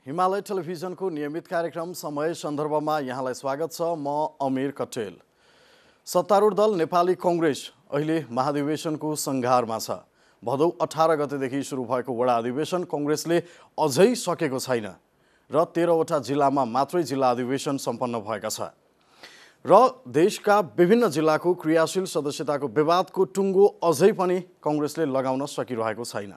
हिमालय टेलिभिजनको नियमित कार्यक्रम समय सन्दर्भमा यहाँलाई स्वागत छ। म अमीर कटेल। सत्तारूढ दल नेपाली कांग्रेस अहिले महाधिवेशनको संघारमा छ। भदौ 18 गतेदेखि सुरु भएको वडा अधिवेशन कांग्रेसले अझै सकेको छैन र 13 वटा जिल्लामा मात्रै जिल्ला अधिवेशन सम्पन्न भएका छ र देशका विभिन्न जिल्लाको क्रियाशील सदस्यताको विवादको टुङ्गो अझै पनि कांग्रेसले लगाउन सकिरहेको छैन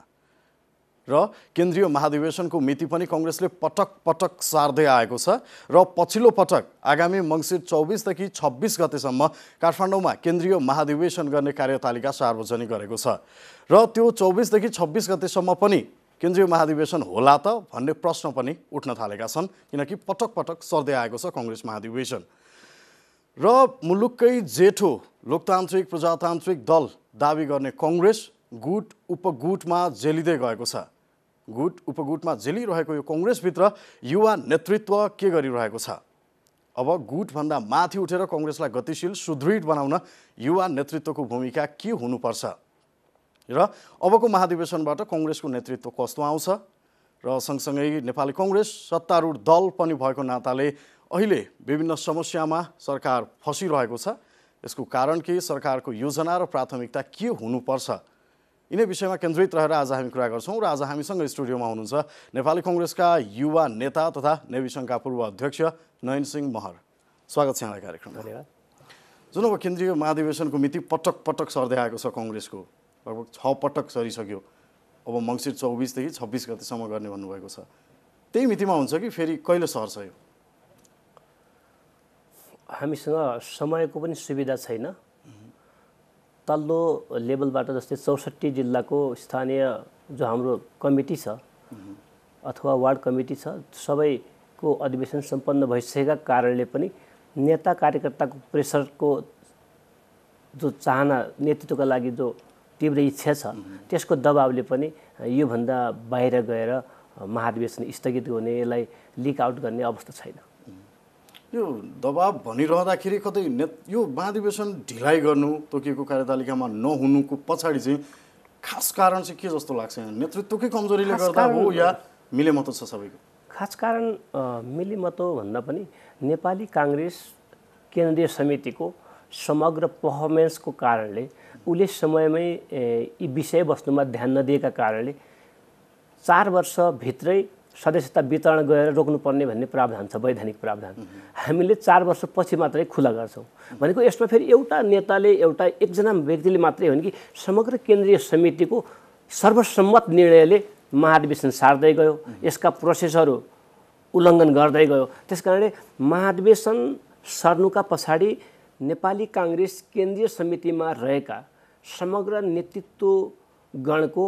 र केन्द्रीय महाधिवेशनको मिति पनि कांग्रेसले पटक पटक सार्दै आएको छ र पछिल्लो पटक आगामी मंसिर 24 देखि 26 गतेसम्म काठमाडौँमा केन्द्रीय महाधिवेशन गर्ने कार्यतालिका सार्वजनिक गरेको छ र त्यो 24 देखि 26 गतेसम्म पनि केन्द्रीय महाधिवेशन होला त भन्ने प्रश्न पनि उठ्न थालेका छन्, किनकि पटक पटक सर्दै आएको छ कांग्रेस महाधिवेशन र मुलुककै जेठो लोकतान्त्रिक प्रजातान्त्रिक दल दाबी गर्ने कांग्रेस गुट उपगुटमा जेलिँदै गएको छ। गुट उपगुटमा जेलिरहेको यो कांग्रेसभित्र युवा नेतृत्व के गरिरहेको छ? अब गुटभन्दा माथि उठेर कांग्रेसलाई गतिशील सुदृढ बनाउन युवा नेतृत्वको भूमिका के हुनुपर्छ र अबको महाधिवेशनबाट कांग्रेसको नेतृत्व कस्तो आउँछ र सँगसँगै नेपाली कांग्रेस सत्तारूढ दल पनि भएको नाताले अहिले विभिन्न समस्यामा सरकार फसिरहेको छ। यसको कारण के, सरकारको योजना र प्राथमिकता के हुनुपर्छ, यिनै विषयमा केन्द्रित रहेर आज हामी कुरा गर्छौं र आज हामीसँग स्टुडियोमा हुनुहुन्छ नेपाली कांग्रेसका युवा नेता तथा नेवी संघका पूर्व अध्यक्ष नयन सिंह महर। स्वागत छ यहाँलाई कार्यक्रममा। धन्यवाद। जुन अब केन्द्रीय महाधिवेशनको मिति पटक पटक सर्दै आएको छ कांग्रेसको, लगभग 6 पटक सरिसक्यो। अब मंसिर 24 देखि 26 गतेसम्म गर्ने भन्नुभएको छ। त्यही मितिमा हुन्छ कि फेरि कहिले सर्छ यो? हामीसँग समयको पनि सुविधा छैन। तल्लो लेभलबाट जस्तै 64 जिल्लाको स्थानीय जो हाम्रो कमिटी छ अथवा वार्ड कमिटी छ, सबैको अधिवेशन सम्पन्न भइसकेका कारणले पनि नेता कार्यकर्ताको प्रेसरको जो चाहना, नेतृत्वका लागि जो तीव्र इच्छा छ, त्यसको दबावले पनि योभन्दा बाहिर गएर महाधिवेशन स्थगित गर्ने, यसलाई लिक आउट गर्ने अवस्था छैन। यो दबाव भनिरहँदाखेरि कतै यो महाधिवेशन ढिलाइ गर्नु, तोकिएको कार्यतालिकामा नहुनुको पछाडि चाहिँ खास कारण चाहिँ के जस्तो लाग्छ? नेतृत्वकै कमजोरीले गर्दा हो या मिलेमतो छ सबैको? खास कारण मिलेमतो भन्दा पनि नेपाली कांग्रेस केन्द्रीय समितिको समग्र पर्फर्मेन्सको कारणले, उसले समयमै यी विषयवस्तुमा ध्यान नदिएका कारणले 4 वर्षभित्रै सदस्यता वितरण गएर रोक्नुपर्ने भन्ने प्रावधान छ, वैधानिक प्रावधान। हामीले 4 वर्षपछि मात्रै खुला गर्छौँ भनेको यसमा फेरि एउटा नेताले, एउटा एकजना व्यक्तिले मात्रै हो कि समग्र केन्द्रीय समितिको सर्वसम्मत निर्णयले महाधिवेशन सार्दै गयो, यसका प्रोसेसहरू उल्लङ्घन गर्दै गयो। त्यसकारणले महाधिवेशन सर्नुका पछाडि नेपाली कांग्रेस केन्द्रीय समितिमा रहेका समग्र नेतृत्वगणको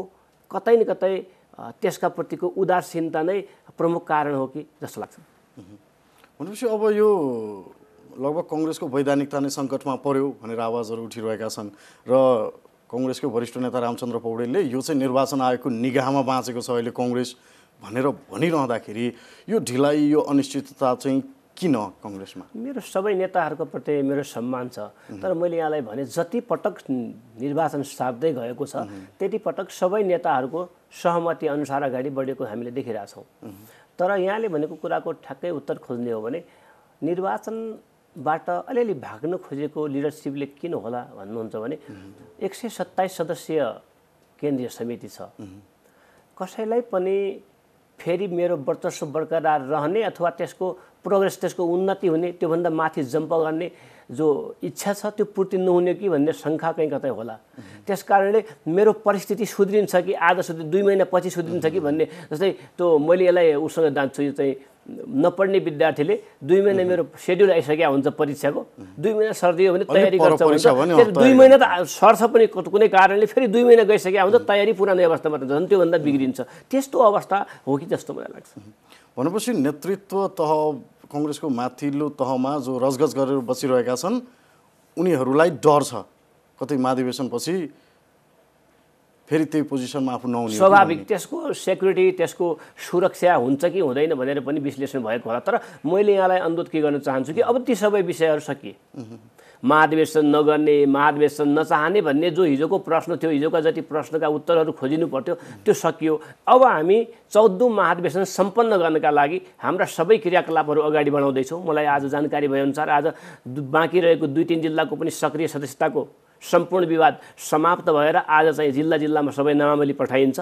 कतै न कतै त्यसका प्रतिको उदासीनता नै प्रमुख कारण हो कि जस्तो लाग्छ। भनेपछि अब यो लगभग कांग्रेसको वैधानिकता नै सङ्कटमा पर्यो भनेर आवाजहरू उठिरहेका छन् र कांग्रेसको वरिष्ठ नेता रामचन्द्र पौडेलले यो चाहिँ निर्वाचन आयोगको निगाहमा बाँचेको छ अहिले कांग्रेस भनेर भनिरहँदाखेरि यो ढिलाइ, यो अनिश्चितता चाहिँ किन कांग्रेसमा? मेरो सबै नेताहरूको प्रति मेरो सम्मान छ, तर मैले यहाँलाई भने जति पटक निर्वाचन सार्दै गएको छ त्यति पटक सबै नेताहरूको सहमति अनुसार अगाडि बढेको हामीले देखिरहेछौँ। तर यहाँले भनेको कुराको ठ्याक्कै उत्तर खोज्ने हो भने निर्वाचनबाट अलिअलि भाग्न खोजेको लिडरसिपले किन होला भन्नुहुन्छ भने 127 सदस्यीय केन्द्रीय समिति छ। कसैलाई पनि फेरि मेरो वर्चस्व बरकरार रहने अथवा त्यसको प्रोग्रेस, त्यसको उन्नति हुने, त्योभन्दा माथि जम्प गर्ने जो इच्छा छ त्यो पूर्ति नहुने कि भन्ने शङ्का कहीँ कतै होला। त्यसकारणले मेरो परिस्थिति सुध्रिन्छ कि आज 2 महिना पछि सुध्रिन्छ कि भन्ने, जस्तै त्यो मैले यसलाई उसँग जान्छु, यो चाहिँ नपढ्ने विद्यार्थीले 2 महिना मेरो सेड्युल आइसकेको हुन्छ परीक्षाको, 2 महिना सर्दियो भने तयारी गर्छ भन्छ, 2 महिना त सर्छ पनि कुनै कारणले, फेरि 2 महिना गइसकेको हुन्छ तयारी पुरानो अवस्थामा झन् त्योभन्दा बिग्रिन्छ। त्यस्तो अवस्था हो कि जस्तो मलाई लाग्छ। भनेपछि नेतृत्व तह, कांग्रेसको माथिल्लो तहमा जो रजगज गरेर बसिरहेका छन् उनीहरूलाई डर छ कतै महाधिवेशनपछि फेरि त्यही पोजिसनमा आफू नहुने। स्वाभाविक त्यसको सेक्युरिटी, त्यसको सुरक्षा हुन्छ कि हुँदैन भनेर पनि विश्लेषण भएको होला। तर मैले यहाँलाई अनुरोध के गर्न चाहन्छु कि अब ती सबै विषयहरू सकिए, महाधिवेशन नगर्ने, महाधिवेशन नचाहने भन्ने जो हिजोको प्रश्न थियो, हिजोका जति प्रश्नका उत्तरहरू खोजिनु पर्थ्यो त्यो सकियो। अब हामी 14औं महाधिवेशन सम्पन्न गर्नका लागि हाम्रा सबै क्रियाकलापहरू अगाडि बढाउँदैछौँ। मलाई आज जानकारी भएअनुसार आज बाँकी रहेको 2-3 जिल्लाको पनि सक्रिय सदस्यताको सम्पूर्ण विवाद समाप्त भएर आज चाहिँ जिल्ला जिल्लामा सबै नामावली पठाइन्छ।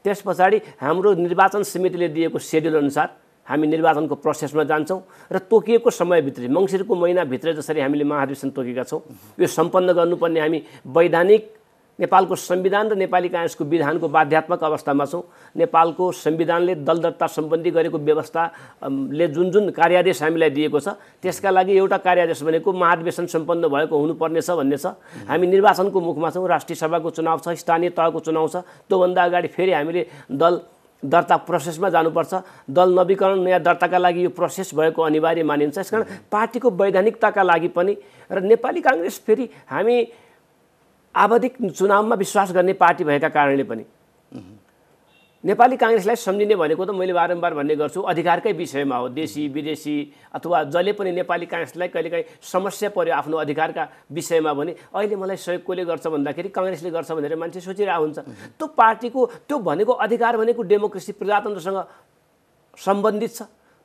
त्यस पछाडि हाम्रो निर्वाचन समितिले दिएको सेड्युल अनुसार हामी निर्वाचनको प्रोसेसमा जान्छौँ र तोकिएको समयभित्र मङ्सिरको महिनाभित्र जसरी हामीले महाधिवेशन तोकेका छौँ यो सम्पन्न गर्नुपर्ने हामी वैधानिक नेपालको संविधान र नेपाली काङ्ग्रेसको विधानको बाध्यात्मक अवस्थामा छौँ। नेपालको संविधानले दल दर्ता सम्बन्धी गरेको व्यवस्थाले जुन कार्यादेश हामीलाई दिएको छ त्यसका लागि एउटा कार्यादेश भनेको महाधिवेशन सम्पन्न भएको हुनुपर्नेछ भन्ने छ। हामी निर्वाचनको मुखमा छौँ, राष्ट्रिय सभाको चुनाव छ, स्थानीय तहको चुनाव छ। त्योभन्दा अगाडि फेरि हामीले दल दर्ता प्रोसेसमा जानुपर्छ। दल नवीकरण नयाँ दर्ताका लागि यो प्रोसेस भएको अनिवार्य मानिन्छ। यसकारण पार्टीको वैधानिकताका लागि पनि र नेपाली काङ्ग्रेस फेरि हामी आवधिक चुनावमा विश्वास गर्ने पार्टी भएका कारणले पनि नेपाली काङ्ग्रेसलाई सम्झिने भनेको त मैले बारम्बार भन्ने गर्छु अधिकारकै विषयमा हो। देशी विदेशी अथवा जसले पनि नेपाली काङ्ग्रेसलाई कहिलेकाहीँ समस्या पर्यो आफ्नो अधिकारका विषयमा भने अहिले मलाई सहयोग कसले गर्छ भन्दाखेरि काङ्ग्रेसले गर्छ भनेर मान्छे सोचिरहेको हुन्छ। त्यो पार्टीको त्यो भनेको अधिकार भनेको डेमोक्रेसी प्रजातन्त्रसँग सम्बन्धित छ।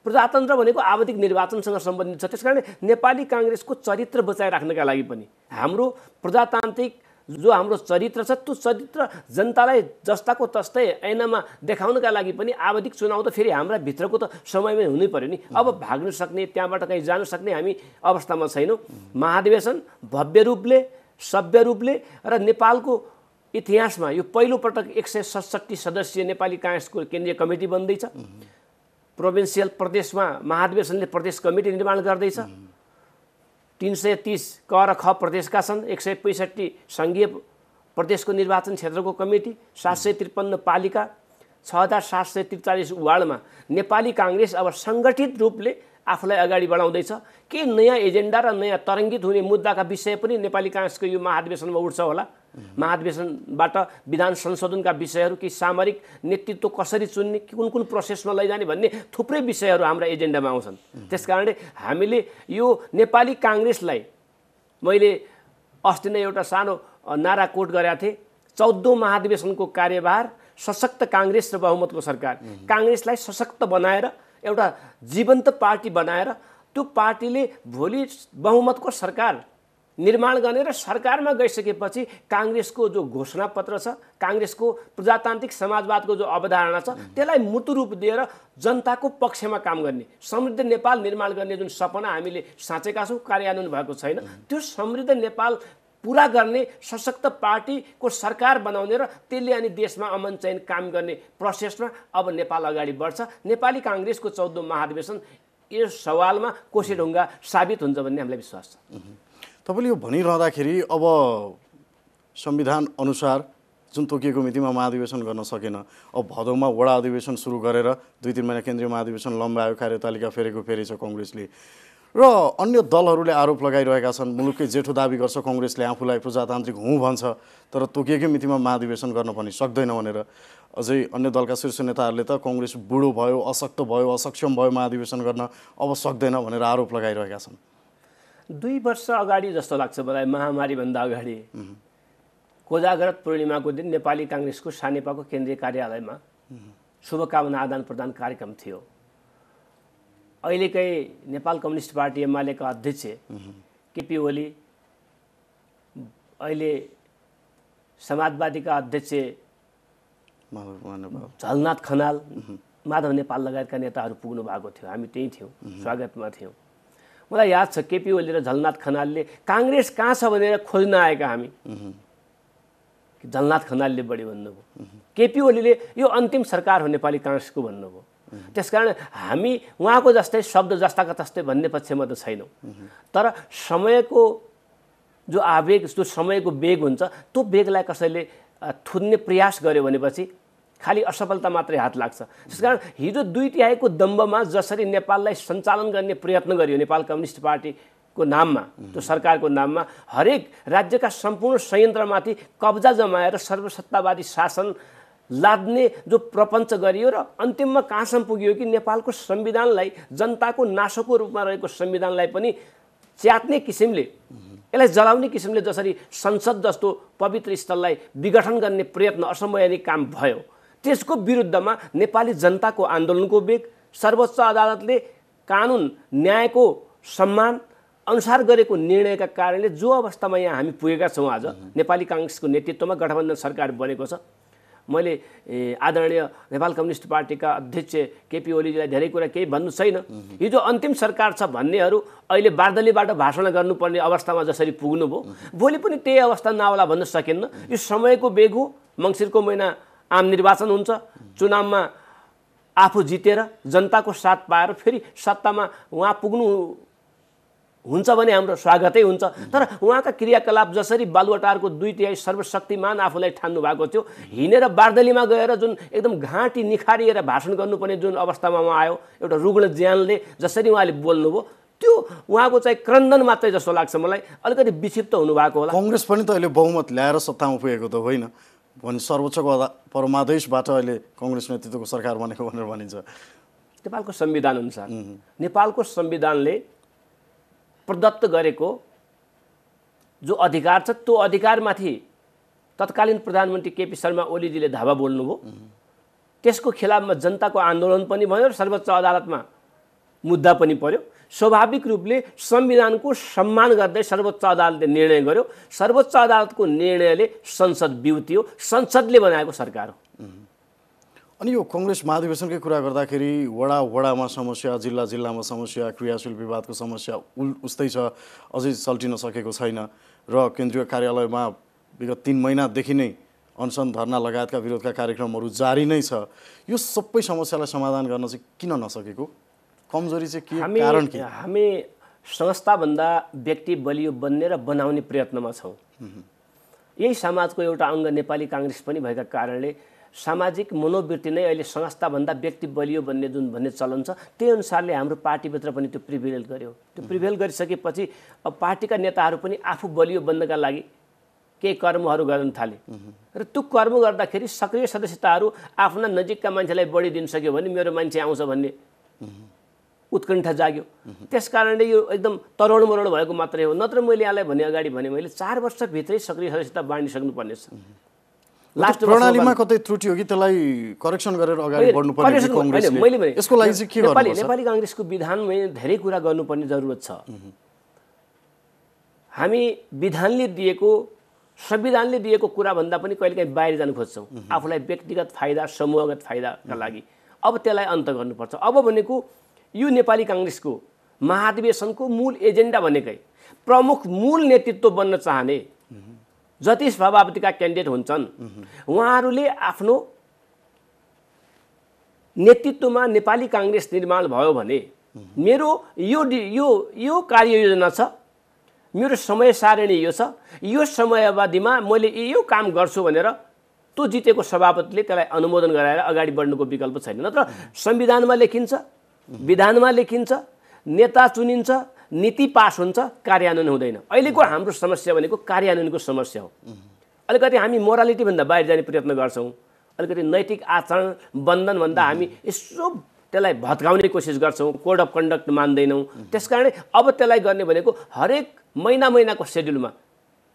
प्रजातन्त्र भनेको आवधिक निर्वाचनसँग सम्बन्धित छ। त्यसकारण नेपाली काङ्ग्रेसको चरित्र बचाइराख्नका लागि पनि हाम्रो प्रजातान्त्रिक जो हाम्रो चरित्र छ त्यो चरित्र जनतालाई जस्ताको तस्तै ऐनामा देखाउनका लागि पनि आवधिक चुनाव त फेरि हाम्रा भित्रको त समयमै हुनै पर्यो नि। अब भाग्न सक्ने त्यहाँबाट कहीँ जान सक्ने हामी अवस्थामा छैनौँ। महाधिवेशन भव्य रूपले सभ्य रूपले र नेपालको इतिहासमा यो पहिलो पटक 167 सदस्यीय नेपाली काङ्ग्रेसको केन्द्रीय कमिटी बन्दैछ। प्रोभिन्सियल प्रदेशमा महाधिवेशनले प्रदेश कमिटी निर्माण गर्दैछ। 330 क र ख प्रदेशका छन्, 165 सङ्घीय प्रदेशको निर्वाचन क्षेत्रको कमिटी, 753 पालिका, 6743 वार्डमा नेपाली काङ्ग्रेस अब सङ्गठित रूपले आफूलाई अगाडि बढाउँदैछ। के नयाँ एजेन्डा र नयाँ तरङ्गित हुने मुद्दाका विषय पनि नेपाली काङ्ग्रेसको यो महाधिवेशनमा उठ्छ होला। महाधिवेशनबाट विधान संशोधनका विषयहरू, कि सामरिक नेतृत्व कसरी चुन्ने, कुन कुन प्रोसेसमा लैजाने भन्ने थुप्रै विषयहरू हाम्रा एजेन्डामा आउँछन्। त्यसकारणले हामीले यो नेपाली काङ्ग्रेसलाई मैले अस्ति नै एउटा सानो नारा कोट गरेका थिएँ, 14औं महाधिवेशनको कार्यभार सशक्त काङ्ग्रेस र बहुमतको सरकार, काङ्ग्रेसलाई सशक्त बनाएर एउटा जीवन्त पार्टी बनाएर त्यो पार्टीले भोलि बहुमतको सरकार निर्माण गर्ने र सरकारमा गइसकेपछि काङ्ग्रेसको जो घोषणापत्र छ, काङ्ग्रेसको प्रजातान्त्रिक समाजवादको जो अवधारणा छ त्यसलाई मूर्त रूप दिएर जनताको पक्षमा काम गर्ने, समृद्ध नेपाल निर्माण गर्ने जुन सपना हामीले साँचेका छौँ कार्यान्वयन भएको छैन, त्यो समृद्ध नेपाल पुरा गर्ने सशक्त पार्टीको सरकार बनाउने र त्यसले अनि देशमा अमन चयन काम गर्ने प्रोसेसमा अब नेपाल अगाडि बढ्छ। नेपाली काङ्ग्रेसको 14औं महाधिवेशन यस सवालमा कोसेढुङ्गा साबित हुन्छ भन्ने हामीलाई विश्वास छ। तपाईँले यो भनिरहँदाखेरि अब संविधान अनुसार जुन तोकिएको मितिमा महाधिवेशन गर्न सकेन, अब भदौमा वडा अधिवेशन सुरु गरेर 2-3 महिना केन्द्रीय महाधिवेशन लम्बायो, कार्यतालिका फेरेको फेरि छ काङ्ग्रेसले र अन्य दलहरूले आरोप लगाइरहेका छन्। मुलुककै जेठो दाबी गर्छ काङ्ग्रेसले, आफूलाई प्रजातान्त्रिक हुँ भन्छ, तर तोकिएकै मितिमा महाधिवेशन गर्न पनि सक्दैन भनेर। अझै अन्य दलका शीर्ष नेताहरूले त काङ्ग्रेस बुढो भयो, अशक्त भयो, असक्षम भयो महाधिवेशन गर्न, अब सक्दैन भनेर आरोप लगाइरहेका छन्। 2 वर्ष अगाडि जस्तो लाग्छ मलाई, महामारीभन्दा अगाडि कोजाग्रत पूर्णिमाको दिन नेपाली काङ्ग्रेसको सानेपाको केन्द्रीय कार्यालयमा शुभकामना आदान प्रदान कार्यक्रम थियो। अहिलेकै नेपाल कम्युनिस्ट पार्टी एमालेका अध्यक्ष केपी ओली, अहिले समाजवादीका अध्यक्ष झलनाथ खनाल, माधव नेपाल लगायतका नेताहरू पुग्नु भएको थियो। हामी त्यहीँ थियौँ, स्वागतमा थियौँ। मलाई याद छ केपी ओली र झलनाथ खनालले काङ्ग्रेस कहाँ छ भनेर खोज्न आएका हामी, झलनाथ खनालले बढी भन्नुभयो, केपी ओलीले यो अन्तिम सरकार हो नेपाली काङ्ग्रेसको भन्नुभयो। त्यसकारण हामी उहाँको जस्तै शब्द जस्ताका तस्तै भन्ने पक्षमा त छैनौँ, तर समयको जो आवेग, जो समयको वेग हुन्छ त्यो वेगलाई कसैले थुन्ने प्रयास गर्यो भनेपछि खालि असफलता मात्रै हात लाग्छ। त्यसकारण हिजो 2/3 दम्बमा जसरी नेपाललाई सञ्चालन गर्ने प्रयत्न गरियो नेपाल कम्युनिस्ट पार्टीको नाममा, त्यो सरकारको नाममा हरेक राज्यका सम्पूर्ण संयन्त्रमाथि कब्जा जमाएर सर्वसत्तावादी शासन लाद्ने जो प्रपञ्च गरियो र अन्तिममा कहाँसम्म पुग्यो कि नेपालको संविधानलाई, जनताको नासोको रूपमा रहेको संविधानलाई पनि च्यात्ने किसिमले यसलाई जलाउने किसिमले जसरी संसद जस्तो पवित्र स्थललाई विघटन गर्ने प्रयत्न असंवैधानिक काम भयो, त्यसको विरुद्धमा नेपाली जनताको आन्दोलनको वेग, सर्वोच्च अदालतले कानुन न्यायको सम्मान अनुसार गरेको निर्णयका कारणले जो अवस्थामा यहाँ हामी पुगेका छौँ आज, नेपाली काङ्ग्रेसको नेतृत्वमा गठबन्धन सरकार बनेको छ। मैले आदरणीय नेपाल कम्युनिस्ट पार्टीका अध्यक्ष केपी ओलीजीलाई धेरै कुरा केही भन्नु छैन। हिजो अन्तिम सरकार छ भन्नेहरू अहिले बार्दलीबाट भाषण गर्नुपर्ने अवस्थामा जसरी पुग्नुभयो, भोलि पनि त्यही अवस्था नआउला भन्न सकिन्न। यो समयको वेग हो। मङ्सिरको महिना आम निर्वाचन हुन्छ, चुनावमा आफू जितेर जनताको साथ पाएर फेरि सत्तामा उहाँ पुग्नु हुन्छ भने हाम्रो स्वागतै हुन्छ। तर उहाँका क्रियाकलाप जसरी बालुवाटारको 2/3 सर्वशक्तिमान आफूलाई ठान्नु भएको थियो, हिँडेर बार्दलीमा गएर जुन एकदम घाँटी निखारिएर भाषण गर्नुपर्ने जुन अवस्थामा उहाँ आयो, एउटा रुग्ण ज्यानले जसरी उहाँले बोल्नुभयो, त्यो उहाँको चाहिँ क्रन्दन मात्रै जस्तो लाग्छ मलाई। अलिकति विक्षिप्त हुनुभएको होला। कङ्ग्रेस पनि त अहिले बहुमत ल्याएर सत्तामा पुगेको त होइन भने सर्वोच्चको परमादेशबाट अहिले कङ्ग्रेस नेतृत्वको सरकार बनेको भनेर भनिन्छ। नेपालको संविधान अनुसार नेपालको संविधानले प्रदत्त गरेको जो अधिकार छ, त्यो अधिकारमाथि तत्कालीन प्रधानमन्त्री केपी शर्मा ओलीजीले धावा बोल्नुभयो। त्यसको खिलाफमा जनताको आन्दोलन पनि भयो र सर्वोच्च अदालतमा मुद्दा पनि पर्यो। स्वाभाविक रूपले संविधानको सम्मान गर्दै सर्वोच्च अदालतले निर्णय गर्यो। सर्वोच्च अदालतको निर्णयले संसद बिउतियो, संसदले बनाएको सरकार हो। अनि यो कङ्ग्रेस महाधिवेशनकै कुरा गर्दाखेरि वडा वडामा समस्या, जिल्ला जिल्लामा समस्या, क्रियाशील विवादको समस्या उस्तै छ, अझै सल्टिन सकेको छैन र केन्द्रीय कार्यालयमा विगत 3 महिनादेखि नै अनसन धरना लगायतका विरोधका कार्यक्रमहरू जारी नै छ। यो सबै समस्यालाई समाधान गर्न चाहिँ किन नसकेको? कमजोरी चाहिँ के, कारण के? हामी संस्थाभन्दा व्यक्ति बलियो बन्ने र बनाउने प्रयत्नमा छौँ। यही समाजको एउटा अङ्ग नेपाली काङ्ग्रेस पनि भएका कारणले सामाजिक मनोवृत्ति नै अहिले संस्थाभन्दा व्यक्ति बलियो भन्ने भन्ने चलन छ, त्यही अनुसारले हाम्रो पार्टीभित्र पनि त्यो प्रिभेल गर्यो। त्यो प्रिभेल गरिसकेपछि अब पार्टीका नेताहरू पनि आफू बलियो बन्नका लागि केही कर्महरू गर्न थाले र त्यो कर्म गर्दाखेरि सक्रिय सदस्यताहरू आफ्ना नजिकका मान्छेलाई बढी दिन सक्यो भने मेरो मान्छे आउँछ भन्ने उत्कण्ठा जाग्यो। त्यस कारणले यो एकदम तरोड मरोड भएको मात्रै हो। नत्र मैले यहाँलाई भने अगाडि भने मैले 4 वर्षभित्रै सक्रिय सदस्यता बाँडिसक्नुपर्नेछ। लास्ट प्रणालीमा कतै त्रुटि हो कि त्यसलाई करेक्सन गरेर अगाडि बढ्नुपर्ने हो कांग्रेसले? मैले भने यसको लागि चाहिँ के गर्नुपर्छ? नेपाली कांग्रेसको विधानमा धेरै कुरा गर्नुपर्ने जरुरत छ। हामी विधानले दिएको, संविधानले दिएको कुरा भन्दा पनि कहिलेकाहीँ बाहिर जान खोज्छौँ आफूलाई व्यक्तिगत फाइदा, समूहगत फाइदाका लागि। अब त्यसलाई अन्त गर्नुपर्छ। अब भनेको यो नेपाली कांग्रेसको महाधिवेशनको मूल एजेन्डा भनेकै प्रमुख मूल नेतृत्व बन्न चाहने जति सभापतिका क्यान्डिडेट हुन्छन् उहाँहरूले आफ्नो नेतृत्वमा नेपाली कांग्रेस निर्माण भयो भने मेरो यो कार्ययोजना छ, मेरो समय सारणी यो छ, यो समयावधिमा मैले यो काम गर्छु भनेर त्यो जितेको सभापतिले त्यसलाई अनुमोदन गराएर अगाडि बढ्नुको विकल्प छैन। नत्र संविधानमा लेखिन्छ, विधानमा लेखिन्छ, नेता चुनिन्छ, नीति पास हुन्छ, कार्यान्वयन हुँदैन। अहिलेको हाम्रो समस्या भनेको कार्यान्वयनको समस्या हो। अलिकति हामी मोरालिटी भन्दा बाहिर जाने प्रयत्न गर्छौँ, अलिकति नैतिक आचरण बन्धन भन्दा हामी यसो त्यसलाई भत्काउने कोसिस गर्छौँ, कोड अफ कन्डक्ट मान्दैनौँ। त्यसकारण अब त्यसलाई गर्ने भनेको हरेक महिनाको सेड्युलमा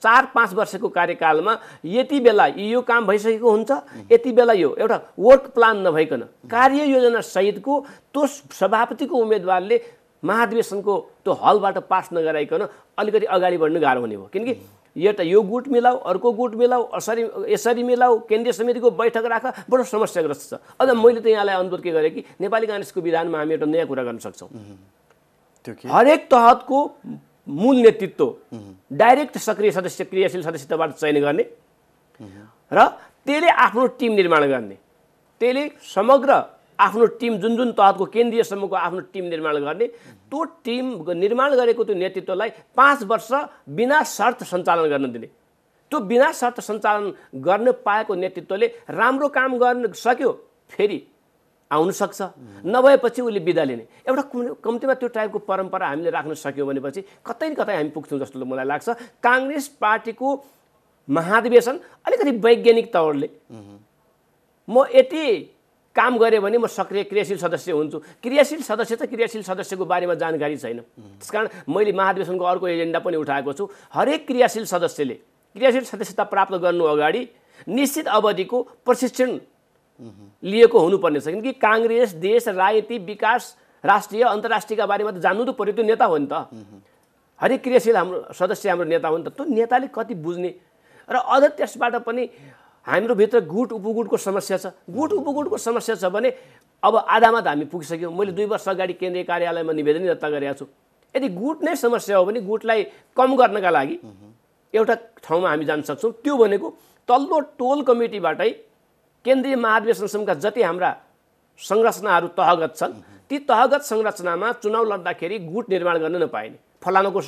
4-5 वर्षको कार्यकालमा यति बेला यो काम भइसकेको हुन्छ, यति बेला यो एउटा वर्क प्लान नभइकन कार्ययोजना सहितको त्यो सभापतिको उम्मेदवारले महाधिवेशनको त्यो हलबाट पास नगराइकन अलिकति अगाडि बढ्नु गाह्रो हुने हो। किनकि यो गुट मिलाऊ, अर्को गुट मिलाऊ, यसरी मिलाऊ, केन्द्रीय समितिको बैठक राख, बडो समस्याग्रस्त छ। अझ मैले त यहाँलाई अनुरोध के गरेँ कि नेपाली कांग्रेसको विधानमा हामी एउटा नयाँ कुरा गर्न सक्छौँ। हरेक तहतको मूल नेतृत्व डाइरेक्ट सक्रिय सदस्य, क्रियाशील सदस्यताबाट चयन गर्ने र त्यसले आफ्नो टिम निर्माण गर्ने, त्यसले समग्र आफ्नो टिम जुन तहतको केन्द्रीय समूहको आफ्नो टिम निर्माण गर्ने, त्यो टिम निर्माण गरेको त्यो नेतृत्वलाई 5 वर्ष बिना शर्त सञ्चालन गर्न दिने। त्यो बिना शर्त सञ्चालन गर्न पाएको नेतृत्वले राम्रो काम गर्न सक्यो फेरि आउन सक्छ, नभएपछि उसले बिदा लिने। एउटा कम्तीमा त्यो टाइपको परम्परा हामीले राख्न सक्यौँ भनेपछि कतै न कतै हामी पुग्छौँ जस्तो मलाई लाग्छ। कांग्रेस पार्टीको महाधिवेशन अलिकति वैज्ञानिक तौरले म यति काम गरेँ भने म सक्रिय क्रियाशील सदस्य हुन्छु। क्रियाशील सदस्य त क्रियाशील सदस्यको बारेमा जानकारी छैन। त्यसकारण मैले महाधिवेशनको अर्को एजेन्डा पनि उठाएको छु। हरेक क्रियाशील सदस्यले क्रियाशील सदस्यता प्राप्त गर्नु अगाडि निश्चित अवधिको प्रशिक्षण लिएको हुनुपर्नेछ। किनकि काङ्ग्रेस देश, राजनीति, विकास, राष्ट्रिय अन्तर्राष्ट्रियका बारेमा त जान्नु त पर्यो। त्यो नेता हो नि त। हरेक क्रियाशील हाम्रो सदस्य हाम्रो नेता हो नि त। त्यो नेताले कति बुझ्ने र अझ त्यसबाट पनि हाम्रो भित्र गुट उपगुटको समस्या छ। गुट उपगुटको समस्या छ भने अब आधामा त हामी पुगिसक्यौँ। मैले 2 वर्ष अगाडि केन्द्रीय कार्यालयमा निवेदन दर्ता गरेको छु। यदि गुट नै समस्या हो भने गुटलाई कम गर्नका लागि एउटा ठाउँमा हामी जान सक्छौँ। त्यो भनेको तल्लो टोल कमिटीबाटै केन्द्रीय महाधिवेशनसम्मका जति हाम्रा संरचनाहरू तहगत छन् ती तहगत संरचनामा चुनाव लड्दाखेरि गुट निर्माण गर्न नपाइने, फलानाको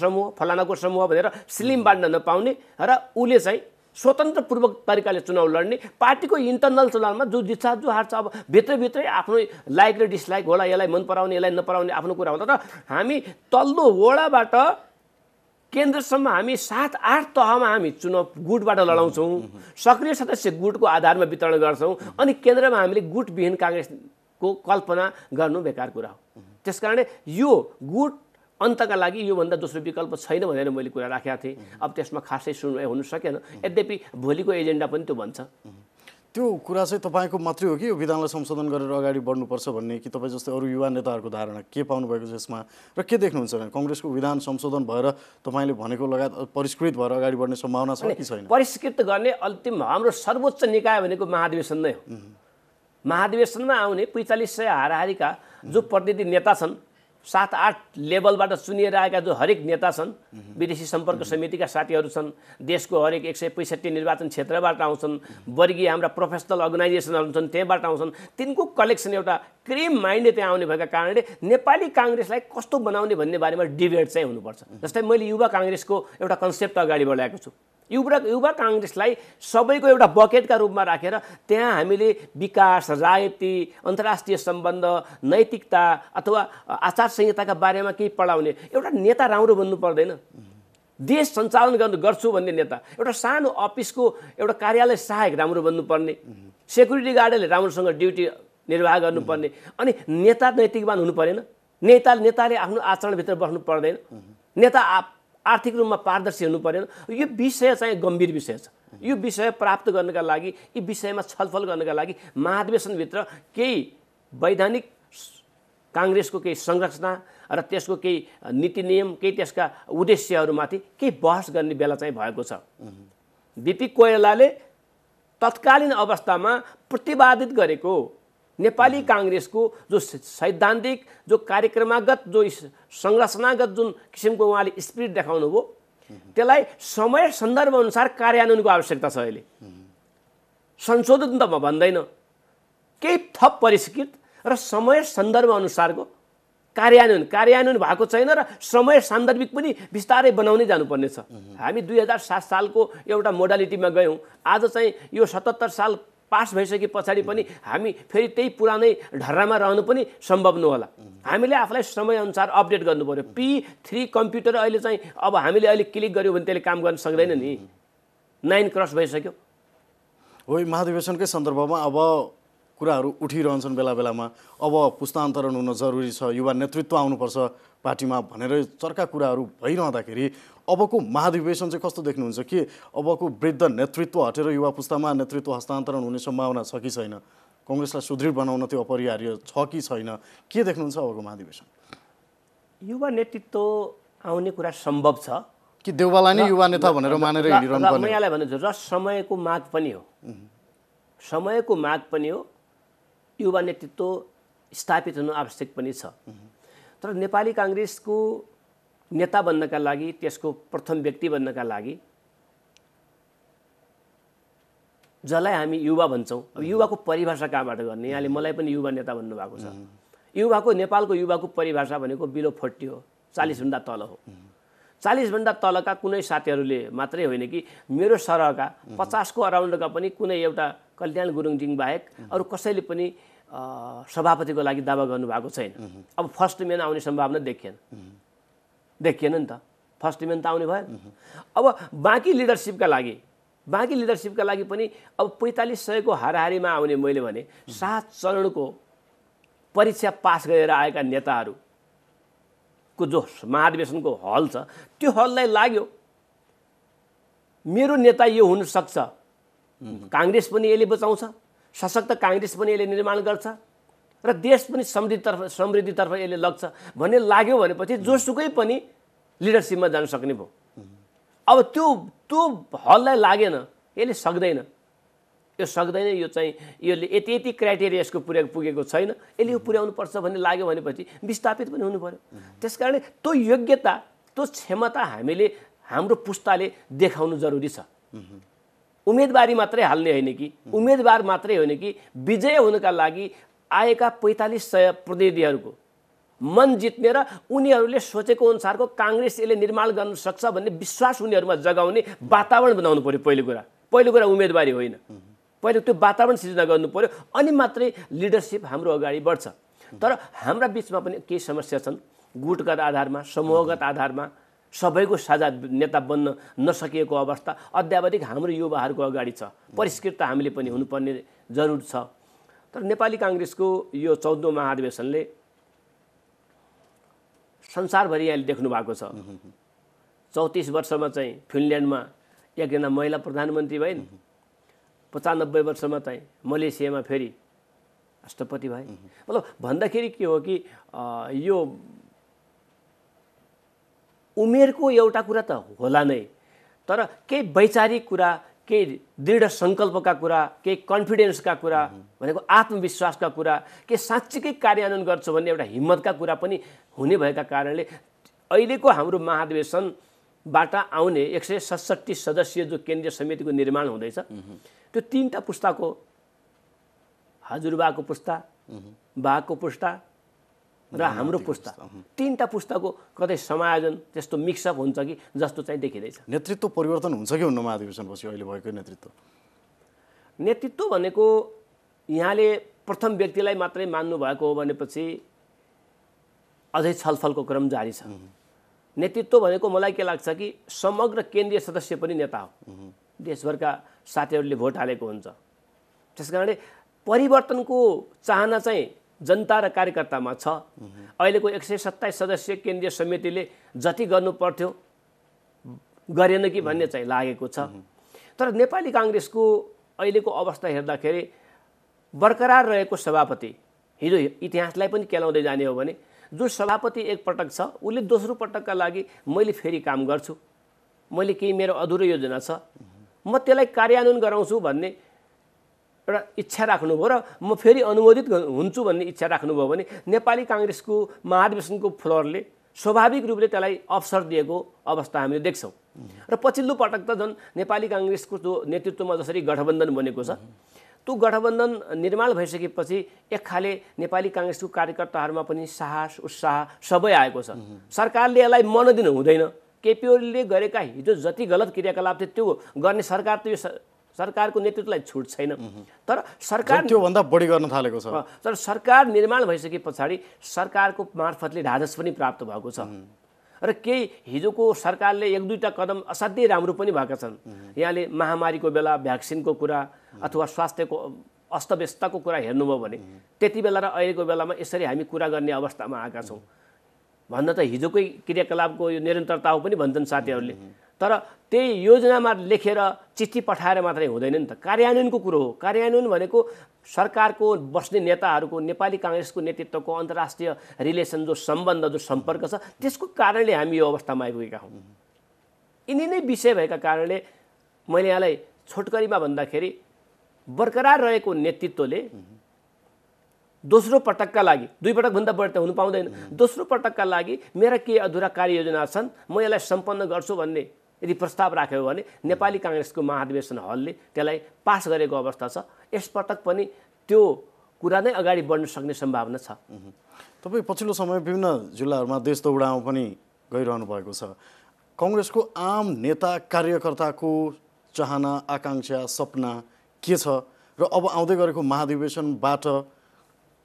समूह भनेर स्लिम बाँड्न नपाउने र उसले चाहिँ स्वतन्त्रपूर्वक तरिकाले चुनाव लड्ने, पार्टीको इन्टरनल चुनावमा जो जित्छ जो हार्छ अब भित्रभित्रै आफ्नो लाइक र डिसलाइक होला, यसलाई मन पराउने यसलाई नपराउने आफ्नो कुरा हुन्छ। तर हामी तल्लो वडाबाट केन्द्रसम्म हामी 7-8 तहमा हामी चुनाव गुटबाट लडाउँछौँ। सक्रिय सदस्य गुटको आधारमा वितरण गर्छौँ अनि केन्द्रमा हामीले गुटविहीन काङ्ग्रेसको कल्पना गर्नु बेकार कुरा हो। त्यसकारणले यो गुट अन्तका लागि योभन्दा दोस्रो विकल्प छैन भनेर मैले कुरा राखेका थिएँ। अब त्यसमा खासै सुनवाई हुन सकेन। यद्यपि भोलिको एजेन्डा पनि त्यो भन्छ। त्यो कुरा चाहिँ तपाईँको मात्रै हो कि यो विधानलाई संशोधन गरेर अगाडि बढ्नुपर्छ भन्ने, कि तपाईँ जस्तै अरू युवा नेताहरूको धारणा के पाउनु भएको छ यसमा र के देख्नुहुन्छ भने काङ्ग्रेसको विधान संशोधन भएर तपाईँले भनेको लगायत परिष्कृत भएर अगाडि बढ्ने सम्भावना छ कि छैन? परिष्कृत गर्ने अन्तिम हाम्रो सर्वोच्च निकाय भनेको महाधिवेशन नै हो। महाधिवेशनमा आउने 4500 हाराहारीका जो प्रतिनिधि नेता छन्, 7-8 लेभलबाट चुनिएर आएका जो हरेक नेता छन्, विदेशी सम्पर्क समितिका साथीहरू छन्, देशको हरेक 165 निर्वाचन क्षेत्रबाट आउँछन्, वर्गीय हाम्रा प्रोफेसनल अर्गनाइजेसनहरू छन् त्यहाँबाट आउँछन्, तिनको कलेक्सन एउटा क्रिम माइन्डले त्यहाँ आउने भएका कारणले नेपाली काङ्ग्रेसलाई कस्तो बनाउने भन्ने बारेमा डिबेट चाहिँ हुनुपर्छ। जस्तै मैले युवा काङ्ग्रेसको एउटा कन्सेप्ट अगाडि बढाएको छु। युवा काङ्ग्रेसलाई सबैको एउटा बकेटका रूपमा राखेर त्यहाँ हामीले विकास, राजनीति, अन्तर्राष्ट्रिय सम्बन्ध, नैतिकता अथवा आचार संहिताका बारेमा केही पढाउने एउटा नेता राम्रो बन्नु पर्दैन। देश सञ्चालन गर्छु भन्ने नेता, एउटा सानो अफिसको एउटा कार्यालय सहायक राम्रो बन्नुपर्ने, सेक्युरिटी गार्डले राम्रोसँग ड्युटी निर्वाह गर्नुपर्ने, अनि नेता नैतिकवान हुनु परेन। नेताले आफ्नो आचरणभित्र बस्नु पर्दैन। नेता आर्थिक रूपमा पारदर्शी हुनु परेन। यो विषय चाहिँ गम्भीर विषय छ। यो विषय प्राप्त गर्नका लागि, यी विषयमा छलफल गर्नका लागि महाधिवेशनभित्र केही वैधानिक काङ्ग्रेसको केही संरचना र त्यसको केही नीति नियम, केही त्यसका उद्देश्यहरूमाथि केही बहस गर्ने बेला चाहिँ भएको छ। बीपी कोइरालाले तत्कालीन अवस्थामा प्रतिपादित गरेको नेपाली काङ्ग्रेसको जो सैद्धान्तिक, जो कार्यक्रमागत, जो संरचनागत जुन किसिमको उहाँले स्पिरिट देखाउनु भयो त्यसलाई समय सन्दर्भ अनुसार कार्यान्वयनको आवश्यकता छ। अहिले संशोधन त म भन्दैन, केही थप परिष्कृत र समय सन्दर्भ अनुसारको कार्यान्वयन भएको छैन र समय सान्दर्भिक पनि बिस्तारै बनाउँदै जानुपर्ने छ। हामी 2007 सालको एउटा मोडालिटीमा गयौँ। आज चाहिँ यो 77 साल पास भइसके पछाडि पनि हामी फेरि त्यही पुरानै ढर्रामा रहनु पनि सम्भव नहोला। हामीले आफूलाई समयअनुसार अपडेट गर्नु पर्यो। P3 कम्प्युटर अहिले चाहिँ अब हामीले अहिले क्लिक गर्यो भने त्यसले काम गर्न सक्दैन नि। 9 क्रस भइसक्यो। हो, महाधिवेशनकै सन्दर्भमा अब कुराहरू उठिरहन्छन् बेला बेलामा। अब पुस्तान्तरण हुन जरुरी छ, युवा नेतृत्व आउनुपर्छ पार्टीमा भनेर चर्का कुराहरू भइरहँदाखेरि अबको महाधिवेशन चाहिँ कस्तो देख्नुहुन्छ? कि अबको वृद्ध नेतृत्व हटेर युवा पुस्तामा नेतृत्व हस्तान्तरण हुने सम्भावना छ कि छैन? काङ्ग्रेसलाई सुदृढ बनाउन त्यो अपरिहार्य छ कि छैन? के देख्नुहुन्छ अबको महाधिवेशन? युवा नेतृत्व आउने कुरा सम्भव छ कि देउवालाई नै युवा नेता भनेर मानेर हिँडिरहनु पर्ने? म यहाँलाई भन्छु र समयको माग पनि हो। समयको माग पनि हो। युवा नेतृत्व स्थापित हुनु आवश्यक पनि छ। तर नेपाली काङ्ग्रेसको नेता बन्नका लागि, त्यसको प्रथम व्यक्ति बन्नका लागि जसलाई हामी युवा भन्छौँ, अब युवाको परिभाषा कहाँबाट गर्ने? यहाँले मलाई पनि युवा नेता भन्नुभएको छ। युवाको, नेपालको युवाको परिभाषा भनेको बिलो 40 हो, 40 भन्दा तल हो। 40 भन्दा तलका कुनै साथीहरूले मात्रै होइन कि मेरो सरहका 50 को अराउन्डका पनि कुनै एउटा कल्याण गुरुङजी बाहेक अरू कसैले पनि सभापतिको लागि दावा गर्नुभएको छैन। अब फर्स्ट म्यान आउने सम्भावना देखिएन नि त। फर्स्ट म्यान त आउने भएन। अब बाँकी लिडरसिपका लागि बाँकी लिडरसिपका लागि पनि अब 4500 को हाराहारीमा आउने मैले भने 7 चरणको परीक्षा पास गरेर आएका नेताहरूको जो महाधिवेशनको हल छ त्यो हललाई लाग्यो मेरो नेता यो हुन सक्छ, काङ्ग्रेस पनि यसले बचाउँछ, सशक्त काङ्ग्रेस पनि यसले निर्माण गर्छ र देश पनि समृद्धितर्फ यसले लग्छ भन्ने लाग्यो भनेपछि जोसुकै पनि लिडरसिपमा जान सक्ने भयो। अब त्यो हललाई लागेन, यसले सक्दैन, यो सक्दैन, यो चाहिँ यसले यति क्राइटेरिया यसको पुगेको छैन, यसले यो पुर्याउनु पर्छ भन्ने लाग्यो भनेपछि विस्थापित पनि हुनु पर्यो। त्यसकारणले त्यो योग्यता, त्यो क्षमता हामीले हाम्रो पुस्ताले देखाउनु जरुरी छ। उम्मेदवारी मात्रै हाल्ने होइन कि, उम्मेदवार मात्रै होइन कि विजय हुनका लागि आएका 4500 प्रतिनिधिहरूको मन जित्ने र उनीहरूले सोचेको अनुसारको काङ्ग्रेस यसले निर्माण गर्न सक्छ भन्ने विश्वास उनीहरूमा जगाउने वातावरण बनाउनु पर्यो। पहिलो कुरा उम्मेदवारी होइन, पहिले त्यो वातावरण सिर्जना गर्नु पर्यो, अनि मात्रै लिडरसिप हाम्रो अगाडि बढ्छ। तर हाम्रा बिचमा पनि केही समस्या छन्, गुटगत आधारमा, समूहगत आधारमा सबैको साझा नेता बन्न नसकिएको अवस्था अद्यावधिक हाम्रो युवाहरूको अगाडि छ। परिष्कृत हामीले पनि हुनुपर्ने जरुर छ। तर नेपाली काङ्ग्रेसको यो 14औं महाधिवेशनले संसारभरि यहाँले देख्नु भएको छ। 34 वर्षमा चाहिँ फिनल्यान्डमा एकजना महिला प्रधानमन्त्री भइन्, 95 वर्षमा चाहिँ मलेसियामा फेरि राष्ट्रपति भए। मतलब भन्दाखेरि के हो कि यो उमेरको एउटा कुरा त होला नै, तर केही वैचारिक कुरा, केही दृढ सङ्कल्पका कुरा, केही कन्फिडेन्सका कुरा भनेको आत्मविश्वासका कुरा, के साँच्चीकै कार्यान्वयन गर्छ भन्ने एउटा हिम्मतका कुरा पनि हुने भएका कारणले अहिलेको हाम्रो महाधिवेशनबाट आउने 167 सदस्यीय जो केन्द्रीय समितिको निर्माण हुँदैछ त्यो 3टा पुस्ताको, हजुरबाको पुस्ता, बाको पुस्ता र हाम्रो पुस्ता, 3टा पुस्ताको कतै समायोजन त्यस्तो मिक्सअप हुन्छ कि जस्तो चाहिँ देखिँदैछ। नेतृत्व परिवर्तन हुन्छ कि हुन्न महाधिवेशनपछि अहिले भएको नेतृत्व भनेको यहाँले प्रथम व्यक्तिलाई मात्रै मान्नु भएको हो भनेपछि अझै छलफलको क्रम जारी छ। नेतृत्व भनेको मलाई के लाग्छ कि समग्र केन्द्रीय सदस्य पनि नेता हो, देशभरका साथीहरूले भोट हालेको हुन्छ। त्यसकारणले परिवर्तनको चाहना चाहिँ जनता र कार्यकर्तामा छ। अहिलेको 127 सदस्यीय केन्द्रीय समितिले जति गर्नु पर्थ्यो गरेन कि भन्ने चाहिँ लागेको छ। तर नेपाली काङ्ग्रेसको अहिलेको अवस्था हेर्दाखेरि बरकरार रहेको सभापति, हिजो इतिहासलाई पनि केलाउँदै जाने हो भने जो सभापति एकपटक छ उसले दोस्रो पटकका लागि मैले फेरि काम गर्छु, मैले केही मेरो अधुरो योजना छ, म त्यसलाई कार्यान्वयन गराउँछु भन्ने एउटा इच्छा राख्नुभयो र म फेरि अनुमोदित हुन्छु भन्ने इच्छा राख्नुभयो भने नेपाली काङ्ग्रेसको महाधिवेशनको फ्लोरले स्वाभाविक रूपले त्यसलाई अवसर दिएको अवस्था हामीले देख्छौँ। र पछिल्लो पटक त झन् नेपाली काङ्ग्रेसको जो नेतृत्वमा जसरी गठबन्धन बनेको छ त्यो गठबन्धन निर्माण भइसकेपछि एक खाले नेपाली काङ्ग्रेसको कार्यकर्ताहरूमा पनि साहस, उत्साह सबै आएको छ। सरकारले यसलाई मन दिनु हुँदैन। केपी ओलीले गरेका हिजो जति गलत क्रियाकलाप थियो त्यो गर्ने सरकार त यो सरकारको नेतृत्वलाई छुट छैन। तर सरकार त्योभन्दा बढी गर्न थालेको छ। तर सरकार निर्माण भइसके पछाडि सरकारको मार्फतले राजस्व पनि प्राप्त भएको छ र केही हिजोको सरकारले 1-2टा कदम असाध्यै राम्रो पनि भएका छन्। यहाँले महामारीको बेला भ्याक्सिनको कुरा अथवा स्वास्थ्यको अस्तव्यस्तको कुरा हेर्नुभयो भने त्यति बेला र अहिलेको बेलामा यसरी हामी कुरा गर्ने अवस्थामा आएका छौँ। भन्न त हिजोकै क्रियाकलापको यो निरन्तरता हो पनि भन्छन् साथीहरूले। तर त्यही योजनामा लेखेर चिठी पठाएर मात्रै हुँदैन नि त, कार्यान्वयनको कुरो हो। कार्यान्वयन भनेको सरकारको बस्ने नेताहरूको नेपाली काङ्ग्रेसको नेतृत्वको अन्तर्राष्ट्रिय रिलेसन जो सम्बन्ध, जो सम्पर्क छ त्यसको कारणले हामी यो अवस्थामा आइपुगेका हौँ। यिनी नै विषय भएका कारणले मैले यहाँलाई छोटकरीमा भन्दाखेरि बरकरार रहेको नेतृत्वले दोस्रो पटकका लागि, 2 पटकभन्दा बढी त हुनु पाउँदैन, दोस्रो पटकका लागि मेरा केही अधुरा कार्ययोजना छन्, म यसलाई सम्पन्न गर्छु भन्ने यदि प्रस्ताव राख्यो भने नेपाली काङ्ग्रेसको महाधिवेशन हलले त्यसलाई पास गरेको अवस्था छ। यसपटक पनि त्यो कुरा नै अगाडि बढ्न सक्ने सम्भावना छ। तपाईँ पछिल्लो समय विभिन्न जिल्लाहरूमा देश दौडामा पनि गइरहनु भएको छ। काङ्ग्रेसको आम नेता कार्यकर्ताको चाहना, आकाङ्क्षा, सपना के छ र अब आउँदै गरेको महाधिवेशनबाट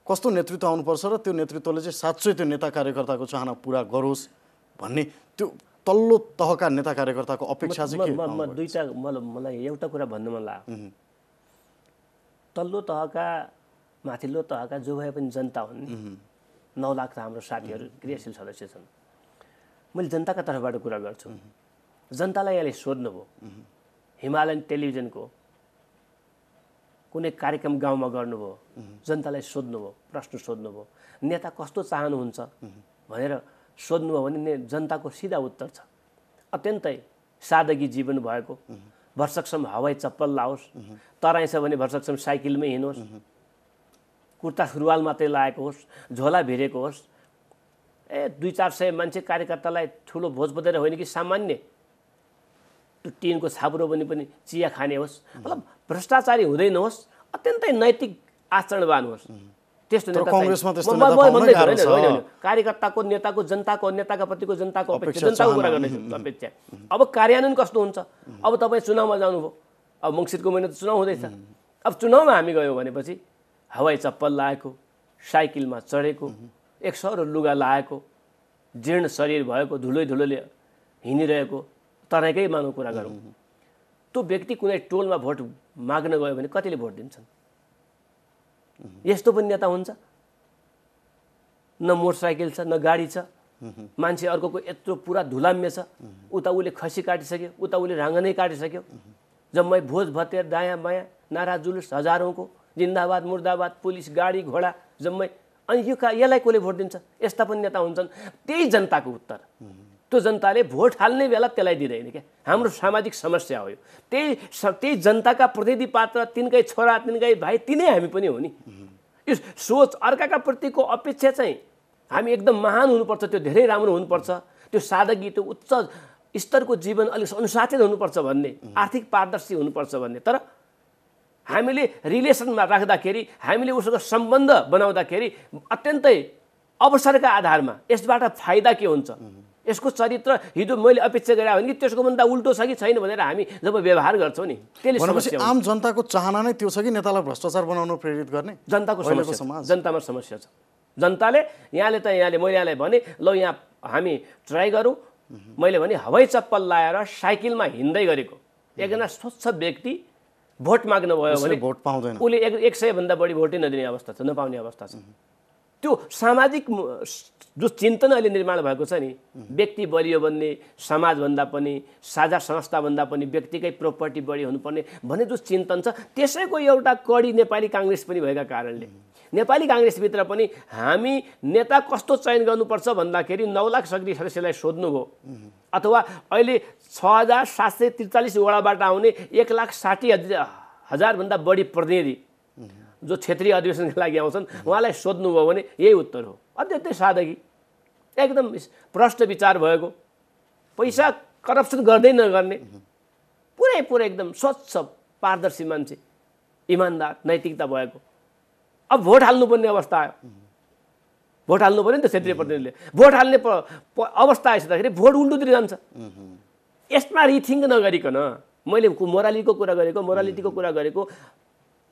कस्तो नेतृत्व आउनुपर्छ र त्यो नेतृत्वले चाहिँ साँच्चै त्यो नेता कार्यकर्ताको चाहना पुरा गरोस् भन्ने त्यो तल्लो तहका नेता कार्यकर्ताको अपेक्षा चाहिँ के? म दुईटा मलाई एउटा कुरा भन्नु मन लाग्यो। तल्लो तहका माथिल्लो तहका जो भए पनि जनता हुन् नि, 9 लाख त हाम्रो साथीहरू क्रियाशील सदस्य छन्। मैले जनताका तर्फबाट कुरा गर्छु। जनतालाई यहाँले सोध्नुभयो, हिमालयन टेलिभिजनको कुनै कार्यक्रम गाउँमा गर्नुभयो, जनतालाई सोध्नुभयो, प्रश्न सोध्नुभयो, नेता कस्तो चाहनुहुन्छ भनेर सोध्नुभयो भने जनताको सिधा उत्तर छ, अत्यन्तै सादगी जीवन भएको, वर्षकसम्म हवाई चप्पल लाओस्, तराई छ भने वर्षकसम्म साइकलमै हिँडोस्, कुर्ता सुरुवाल मात्रै लगाएको होस्, झोला भिरेको होस्, 200-400 मान्छे कार्यकर्तालाई ठुलो भोज बदेर होइन कि सामान्य त्यो टिनको छाप्रो पनि चिया खाने होस्, मतलब भ्रष्टाचारी हुँदै नहोस्, अत्यन्तै नैतिक आचरणवान होस्, त्यस्तो नेता होइन। कार्यकर्ताको नेताको नेताका प्रतिको जनताको अपेक्षा, जनताको कुरा गर्दैछु अपेक्षा। अब कार्यान्वयन कस्तो हुन्छ? अब तपाईँ चुनावमा जानुभयो, अब मङ्सिरको महिना त चुनाव हुँदैछ। अब चुनावमा हामी गयौँ भनेपछि हवाई चप्पल लगाएको, साइकलमा चढेको, 100 लुगा लगाएको, जीर्ण शरीर भएको, धुलोले हिँडिरहेको तराईकै मानव कुरा गरौँ, त्यो व्यक्ति कुनै टोलमा भोट माग्न गयो भने कतिले भोट दिन्छन्? यस्तो पनि नेता हुन्छ? न मोटरसाइकल छ, न गाडी छ, मान्छे अर्कोको यत्रो पुरा धुलाम्य छ, उता उसले खसी काटिसक्यो, उता उसले राँगनै काटिसक्यो, जम्मै भोज भतेर दायाँ बायाँ नारा जुलुस हजारौँको, जिन्दाबाद मुर्दाबाद, पुलिस गाडी घोडा जम्मै। अनि यसलाई कसले भोट दिन्छ? यस्ता पनि नेता हुन्छन्। त्यही जनताको उत्तर। त्यो जनताले भोट हाल्ने बेला त्यसलाई दिँदैन क्या। हाम्रो सामाजिक समस्या हो यो। त्यही जनताका प्रतिनिधि पात्र, तिनकै छोरा, तिनकै भाइ, तिनै हामी पनि हो नि। यो सोच, अर्काका प्रतिको अपेक्षा चाहिँ हामी एकदम महान हुनुपर्छ, त्यो धेरै राम्रो हुनुपर्छ, त्यो सादगी, त्यो उच्च स्तरको जीवन अलिक अनुशासित हुनुपर्छ भन्ने, आर्थिक पारदर्शी हुनुपर्छ भन्ने। तर हामीले रिलेसनमा राख्दाखेरि, हामीले उसँग सम्बन्ध बनाउँदाखेरि अत्यन्तै अवसरका आधारमा यसबाट फाइदा के हुन्छ, यसको चरित्र हिजो मैले अपेक्षा गरेँ भने कि त्यसको भन्दा उल्टो छ कि छैन भनेर हामी जब व्यवहार गर्छौँ नि, त्यसले समस्या हुन्छ। आम जनताको चाहना नै त्यो छ कि नेतालाई भ्रष्टाचार बनाउन प्रेरित गर्ने? जनताको समस्या, जनतामा समस्या छ। जनताले मैले यहाँलाई भने ल यहाँ हामी ट्राई गरौँ, मैले भने हवाई चप्पल लाएर साइकलमा हिँड्दै गरेको एकजना स्वच्छ व्यक्ति भोट माग्न भयो भने भोट पाउँदैन, उसले 100 भन्दा बढी भोटै नदिने अवस्था छ, नपाउने अवस्था छ। त्यो सामाजिक जो चिन्तन अहिले निर्माण भएको छ नि, व्यक्ति बलियो भन्ने, समाजभन्दा पनि, साझा संस्थाभन्दा पनि व्यक्तिकै प्रोपर्टी बढी हुनुपर्ने भन्ने जो चिन्तन छ, त्यसैको एउटा कडी नेपाली काङ्ग्रेस पनि भएका कारणले नेपाली काङ्ग्रेसभित्र पनि हामी नेता कस्तो चयन गर्नुपर्छ भन्दाखेरि 9 लाख सक्रिय सदस्यलाई सोध्नुभयो, अथवा अहिले 6743 वडाबाट आउने 1,60,000 भन्दा बढी प्रतिनिधि जो क्षेत्रीय अधिवेशनका लागि आउँछन्, उहाँलाई सोध्नुभयो भने यही उत्तर हो। अत्यन्तै सादगी, एकदम प्रष्ट विचार भएको, पैसा करप्सन गर्दै नगर्ने, पुरै एकदम स्वच्छ पारदर्शी मान्छे, इमान्दार, नैतिकता भएको। अब भोट हाल्नुपर्ने अवस्था आयो, भोट हाल्नु पर्यो नि त क्षेत्रीय प्रतिनिधिले। भोट हाल्ने अवस्था आइसक्दाखेरि भोट उल्टोतिर जान्छ। यसमा रिथिङ्क नगरिकन मैले मोरालिटीको कुरा गरेको,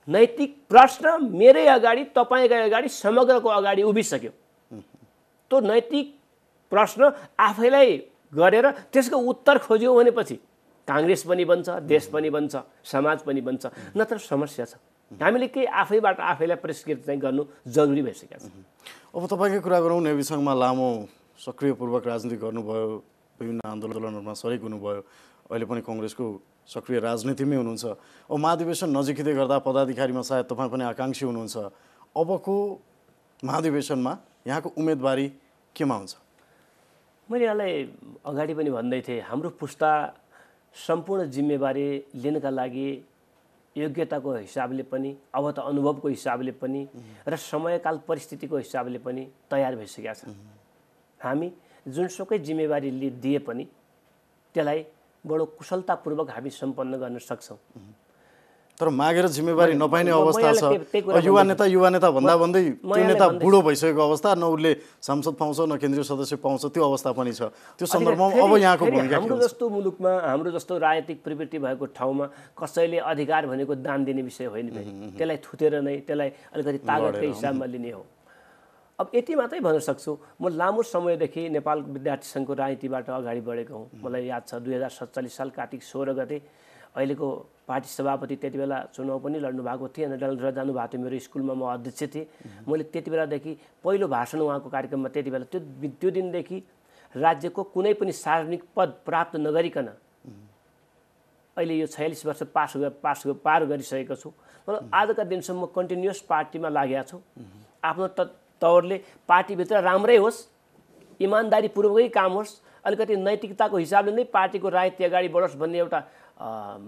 नैतिक प्रश्न मेरै अगाडि, तपाईँकै अगाडि, समग्रको अगाडि उभिसक्यो। त्यो नैतिक प्रश्न आफैलाई गरेर त्यसको उत्तर खोज्यो भनेपछि काङ्ग्रेस पनि बन्छ, देश पनि बन्छ, समाज पनि बन्छ, नत्र समस्या छ। हामीले केही आफैबाट आफैलाई परिष्कृत चाहिँ गर्नु जरुरी भइसकेको छ। अब तपाईँकै कुरा गरौँ, नेभी सङ्घमा लामो सक्रियपूर्वक राजनीति गर्नुभयो, विभिन्न आन्दोलनहरूमा सरिक हुनुभयो, अहिले पनि कङ्ग्रेसको सक्रिय राजनीतिमै हुनुहुन्छ। अब महाधिवेशन नजिकै गर्दा पदाधिकारीमा सायद तपाईँ पनि आकाङ्क्षी हुनुहुन्छ। अबको महाधिवेशनमा यहाँको उम्मेदवारी केमा हुन्छ? मैले यहाँलाई अगाडि पनि भन्दै थिएँ, हाम्रो पुस्ता सम्पूर्ण जिम्मेवारी लिनका लागि योग्यताको हिसाबले पनि, अब त अनुभवको हिसाबले पनि र समयकाल परिस्थितिको हिसाबले पनि तयार भइसकेका छ। हामी जुनसुकै जिम्मेवारी दिए पनि त्यसलाई बडो कुशलतापूर्वक हामी सम्पन्न गर्न सक्छौँ। तर मागेर जिम्मेवारी नपाइने अवस्था छ। युवा नेता भन्दै त्यो नेता बुढो भइसकेको अवस्था, न उसले सांसद पाउँछ, न केन्द्रीय सदस्य पाउँछ, त्यो अवस्था पनि छ। त्यो सन्दर्भमा अब यहाँको भूमिका के हुन्छ? हाम्रो जस्तो मुलुकमा, हाम्रो जस्तो राजनीतिक प्रवृत्ति भएको ठाउँमा कसैले अधिकार भनेको दान दिने विषय होइन, त्यसलाई थुतेर नै, त्यसलाई अलिकति तागतकै हिसाबमा लिने हो। अब यति मात्रै भन्न सक्छु, म लामो समयदेखि नेपाल विद्यार्थी सङ्घको राजनीतिबाट अगाडि बढेको हुँ। मलाई याद छ 2047 साल कार्तिक 16 गते अहिलेको पार्टी सभापति त्यति बेला चुनाव पनि लड्नु भएको थियो अनि डडेलधुरा जानुभएको थियो। मेरो स्कुलमा म अध्यक्ष थिएँ। मैले त्यति बेलादेखि पहिलो भाषण उहाँको कार्यक्रममा त्यति बेला त्यो दिनदेखि राज्यको कुनै पनि सार्वजनिक पद प्राप्त नगरिकन अहिले यो 46 वर्ष पार गरिसकेको छु। मतलब आजका दिनसम्म म कन्टिन्युअस पार्टीमा लागेको छु। आफ्नो तौरले पार्टीभित्र राम्रै होस्, इमान्दारीपूर्वकै काम होस्, अलिकति नैतिकताको हिसाबले नै पार्टीको राजनीति अगाडि बढोस् भन्ने एउटा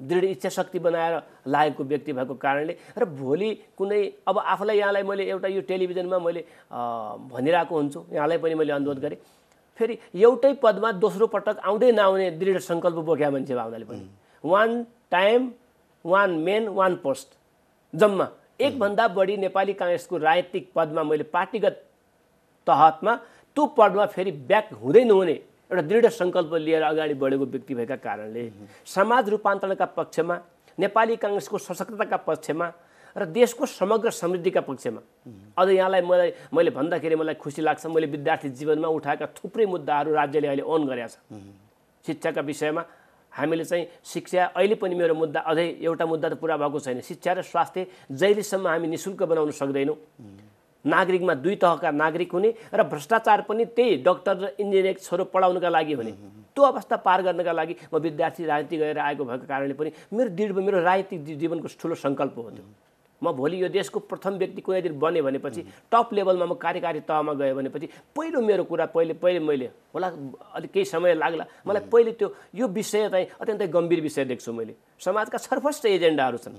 दृढ इच्छा शक्ति बनाएर लागेको व्यक्ति भएको कारणले र भोलि कुनै अब आफूलाई यहाँलाई मैले एउटा यो टेलिभिजनमा मैले भनिरहेको हुन्छु, यहाँलाई पनि मैले अनुरोध गरेँ, फेरि एउटै पदमा दोस्रो पटक आउँदै नआउने दृढ सङ्कल्प बोकेका मान्छे भावनाले पनि one time one main one post जम्मा एकभन्दा बढी नेपाली काङ्ग्रेसको राजनीतिक पदमा मैले पार्टीगत तहतमा त्यो पदमा फेरि ब्याक हुँदै नहुने एउटा दृढ सङ्कल्प लिएर अगाडि बढेको व्यक्ति भएका कारणले समाज रूपान्तरणका पक्षमा, नेपाली काङ्ग्रेसको सशक्तताका पक्षमा र देशको समग्र समृद्धिका पक्षमा अझ यहाँलाई मैले भन्दाखेरि मलाई खुसी लाग्छ। मैले विद्यार्थी जीवनमा उठाएका थुप्रै मुद्दाहरू राज्यले अहिले अन गरेका छ। शिक्षाका विषयमा हामीले चाहिँ शिक्षा अहिले पनि मेरो मुद्दा अझै एउटा मुद्दा त पुरा भएको छैन। शिक्षा र स्वास्थ्य जहिलेसम्म हामी निःशुल्क बनाउन सक्दैनौँ, नागरिकमा दुई तहका नागरिक हुने र भ्रष्टाचार पनि त्यही डाक्टर र इन्जिनियर छोरो पढाउनका लागि हुने त्यो अवस्था पार गर्नका लागि म विद्यार्थी राजनीति गरेर आएको भएको कारणले पनि मेरो राजनीतिक जीवनको ठुलो सङ्कल्प हो त्यो। म भोलि यो देशको प्रथम व्यक्ति कुनै दिन बने भनेपछि टप लेभलमा म कार्यकारी तहमा गएँ भनेपछि पहिलो मेरो कुरा पहिले मैले होला अलिक केही समय लाग्ला मलाई पहिले त्यो यो विषय चाहिँ अत्यन्तै गम्भीर विषय देख्छु मैले। समाजका छरफस्ट एजेन्डाहरू छन्,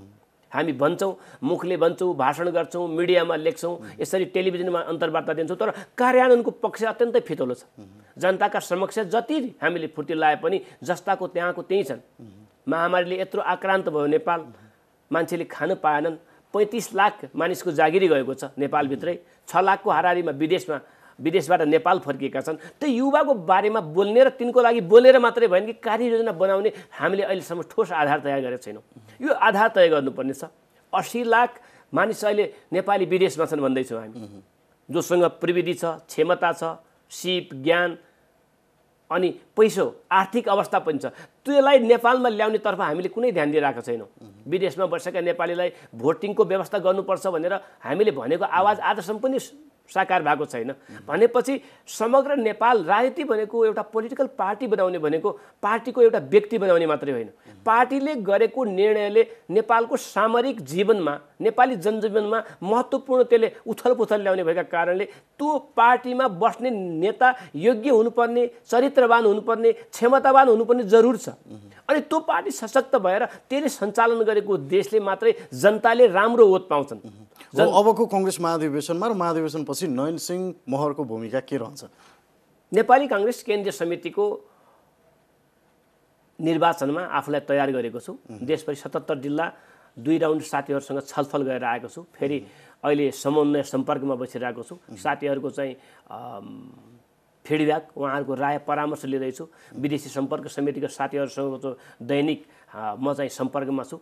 हामी भन्छौँ, मुखले भन्छौँ, भाषण गर्छौँ, मिडियामा लेख्छौँ, यसरी टेलिभिजनमा अन्तर्वार्ता दिन्छौँ, तर कार्यान्वयनको पक्ष अत्यन्तै फितलो छ। जनताका समक्ष जति हामीले फुर्ती लाए पनि जस्ताको त्यहाँको त्यही छन्। महामारीले यत्रो आक्रान्त भयो नेपाल, मान्छेले खान पाएनन्, 35 लाख मानिसको जागिरी गएको छ नेपालभित्रै, 6 लाखको हाराहारीमा विदेशबाट नेपाल फर्किएका छन्। त्यो युवाको बारेमा बोल्ने र तिनको लागि बोलेर मात्रै भएन कि कार्ययोजना बनाउने हामीले अहिलेसम्म ठोस आधार तयार गरेका छैनौँ। यो आधार तय गर्नुपर्ने छ। 80 लाख मानिस अहिले नेपाली विदेशमा छन् भन्दैछौँ हामी, जोसँग प्रविधि छ, क्षमता छ, सिप, ज्ञान अनि पैसो, आर्थिक अवस्था पनि छ। त्यसलाई नेपालमा ल्याउनेतर्फ हामीले कुनै ध्यान दिइरहेका छैनौँ। विदेशमा बसेका नेपालीलाई भोटिङको व्यवस्था गर्नुपर्छ भनेर हामीले भनेको आवाज आजसम्म पनि साकार भएको छैन। भनेपछि समग्र नेपाल राजनीति भनेको एउटा पोलिटिकल पार्टी बनाउने भनेको पार्टीको एउटा व्यक्ति बनाउने मात्रै होइन। पार्टीले गरेको निर्णयले नेपालको सामरिक जीवनमा, नेपाली जनजीवनमा महत्त्वपूर्ण त्यसले उथलपुथल ल्याउने भएका कारणले त्यो पार्टीमा बस्ने नेता योग्य हुनुपर्ने, चरित्रवान हुनुपर्ने, क्षमतावान हुनुपर्ने जरुर छ। अनि त्यो पार्टी सशक्त भएर त्यसले सञ्चालन गरेको देशले मात्रै जनताले राम्रो ओत पाउँछन्। अबको कङ्ग्रेस महाधिवेशनमा र महाधिवेशनपछि नयन सिंह महरको भूमिका के रहन्छ? नेपाली काङ्ग्रेस केन्द्रीय समितिको निर्वाचनमा आफूलाई तयार गरेको छु। देशभरि 77 जिल्ला 2 राउन्ड साथीहरूसँग छलफल गरेर आएको छु। फेरि अहिले समन्वय सम्पर्कमा बसिरहेको छु। साथीहरूको चाहिँ फिडब्याक, उहाँहरूको राय परामर्श लिँदैछु। विदेशी सम्पर्क समितिका साथीहरूसँग दैनिक म चाहिँ सम्पर्कमा छु।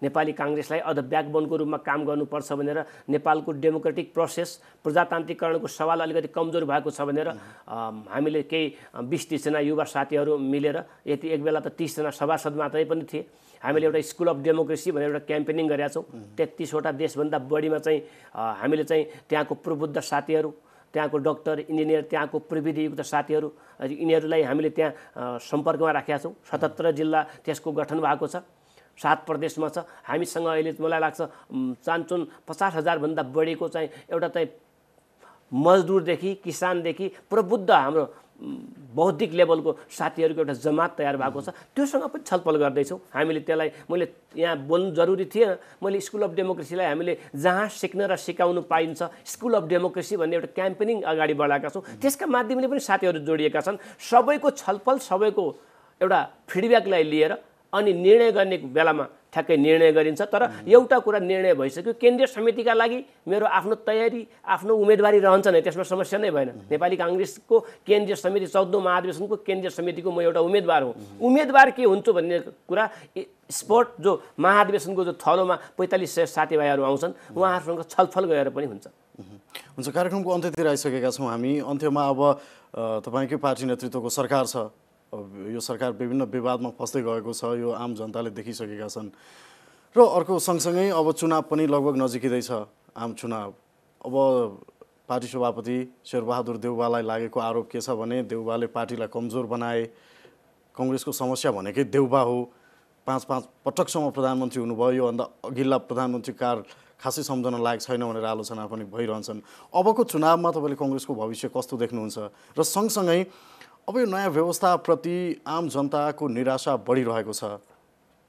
नेपाली काङ्ग्रेसलाई अझ ब्याकबोनको रूपमा काम गर्नुपर्छ भनेर, नेपालको डेमोक्रेटिक प्रोसेस, प्रजातान्त्रिकरणको सवाल अलिकति कमजोर भएको छ भनेर हामीले केही 20-30 जना युवा साथीहरू मिलेर, यति एक बेला त 30 जना सभासद मात्रै पनि थिए, हामीले एउटा स्कुल अफ डेमोक्रेसी भनेर एउटा क्याम्पेनिङ गरेका छौँ। 33 वटा देशभन्दा बढीमा चाहिँ हामीले चाहिँ त्यहाँको प्रबुद्ध साथीहरू, त्यहाँको डाक्टर, इन्जिनियर, त्यहाँको प्रविधियुक्त साथीहरू, यिनीहरूलाई हामीले त्यहाँ सम्पर्कमा राखेका छौँ। 77 जिल्ला त्यसको गठन भएको छ, 7 प्रदेशमा छ। हामीसँग अहिले मलाई लाग्छ चान्चुन 50,000 भन्दा बढीको चाहिँ एउटा चाहिँ मजदुरदेखि किसानदेखि प्रबुद्ध हाम्रो बौद्धिक लेभलको साथीहरूको एउटा जमात तयार भएको छ। त्योसँग पनि छलफल गर्दैछौँ हामीले। त्यसलाई मैले यहाँ बोल्नु जरुरी थिएन। मैले स्कुल अफ डेमोक्रेसीलाई हामीले जहाँ सिक्न र सिकाउनु पाइन्छ स्कुल अफ डेमोक्रेसी भन्ने एउटा क्याम्पेनिङ अगाडि बढाएका छौँ। त्यसका माध्यमले पनि साथीहरू जोडिएका छन्। सबैको छलफल, सबैको एउटा फिडब्याकलाई लिएर अनि निर्णय गर्ने बेलामा ठ्याक्कै निर्णय गरिन्छ। तर एउटा कुरा निर्णय भइसक्यो, केन्द्रीय समितिका लागि मेरो आफ्नो तयारी, आफ्नो उम्मेदवारी रहन्छ नै, त्यसमा समस्या नै भएन। नेपाली काङ्ग्रेसको केन्द्रीय समिति 14औं महाधिवेशनको केन्द्रीय समितिको म एउटा उम्मेदवार हुँ। उम्मेदवार के हुन्छु भन्ने कुरा स्पोर्ट जो महाधिवेशनको जो थलोमा 4500 साथीभाइहरू आउँछन् उहाँहरूसँग छलफल गरेर पनि हुन्छ। हुन्छ, कार्यक्रमको अन्त्यतिर आइसकेका छौँ हामी। अन्त्यमा अब तपाईँकै पार्टी नेतृत्वको सरकार छ। अब यो सरकार विभिन्न विवादमा फस्दै गएको छ, यो आम जनताले देखिसकेका छन्। र अर्को सँगसँगै अब चुनाव पनि लगभग नजिकै छ, आम चुनाव। अब पार्टी सभापति शेरबहादुर देउवालाई लागेको आरोप के छ भने देउवाले पार्टीलाई कमजोर बनाए। काङ्ग्रेसको समस्या भनेकै देउवा हो। 5 पटकसम्म प्रधानमन्त्री हुनुभयो, योभन्दा अघिल्ला प्रधानमन्त्री काल खासै सम्झन लायक छैन भनेर आलोचना पनि भइरहन्छन्। अबको चुनावमा तपाईँले काङ्ग्रेसको भविष्य कस्तो देख्नुहुन्छ? र सँगसँगै अब यो नयाँ व्यवस्थाप्रति आम जनताको निराशा बढिरहेको छ।